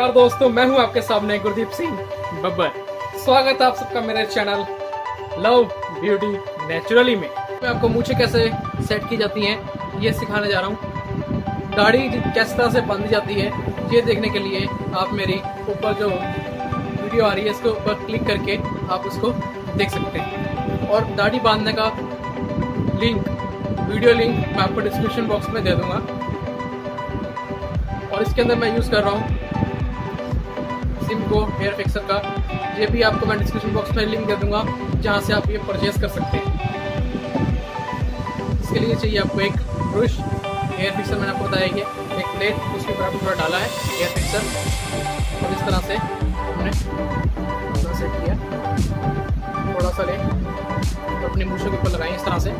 नमस्कार दोस्तों, मैं हूं आपके सामने गुरदीप सिंह बब्बर। स्वागत है आप सबका मेरे चैनल लव ब्यूटी नेचुरली में। मैं आपको मूछे कैसे सेट की जाती हैं ये सिखाने जा रहा हूं। दाढ़ी किस तरह से बांधी जाती है ये देखने के लिए आप मेरी ऊपर जो वीडियो आ रही है इसके ऊपर क्लिक करके आप उसको देख सकते हैं। और दाढ़ी बांधने का लिंक, वीडियो लिंक मैं आपको डिस्क्रिप्शन बॉक्स में दे दूंगा। और इसके अंदर मैं यूज़ कर रहा हूँ सिमको हेयर फिक्सर का। ये भी आपको मैं डिस्क्रिप्शन बॉक्स में लिंक दे दूंगा जहाँ से आप ये परचेज कर सकते हैं। इसके लिए चाहिए आपको एक ब्रश, हेयर फिक्सर मैंने आपको बताया कि एक प्लेट, उसके ऊपर आपको थोड़ा डाला है हेयर फिक्सर और इस तरह से हमने सेट किया। थोड़ा सा ले तो अपनी मूछों के ऊपर लगाएं इस तरह से।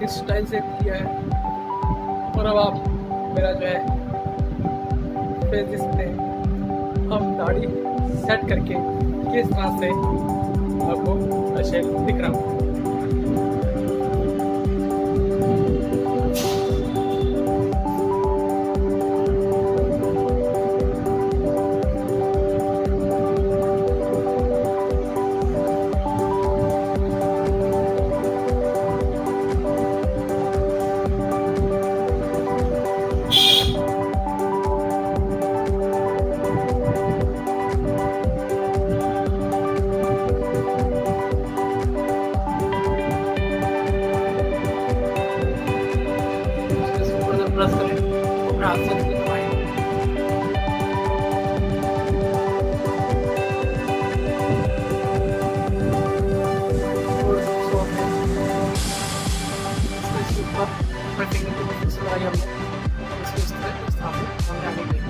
स्टाइल से किया है और अब आप मेरा जो है फेस देख सकते हैं। हम दाढ़ी सेट करके किस तरह से आपको अच्छे दिख रहा हूँ। प्रेस करें अपने हाथ से दबाएं। और इसके ऊपर अपने फिंगर को फिक्स लगाई हमने। इसको इस तरह से हमने आगे किया।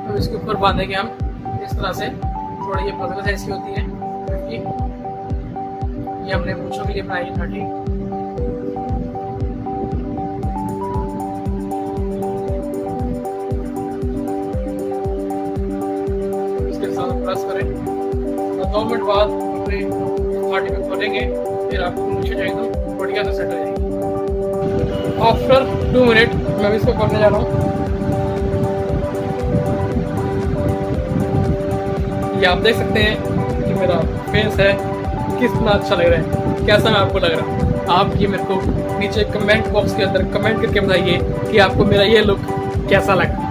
तो इसके ऊपर बांधेंगे हम इस तरह से। थोड़ा ये पतला साइज की होती है क्योंकि ये हमने मूछों के लिए बनाई है 30। इसके साथ प्रेस करें और 2 मिनट बाद अपने 30 पे खोलेंगे, फिर आपको मूछें जो एकदम बढ़िया से सेट हो जाएगी। आफ्टर 2 मिनट मैं भी इसको करने जा रहा हूँ। ये आप देख सकते हैं कि मेरा फेस है कितना अच्छा लग रहा है, कैसा मैं आपको लग रहा है। आप ये मेरे को नीचे कमेंट बॉक्स के अंदर कमेंट करके बताइए कि आपको मेरा ये लुक कैसा लगा।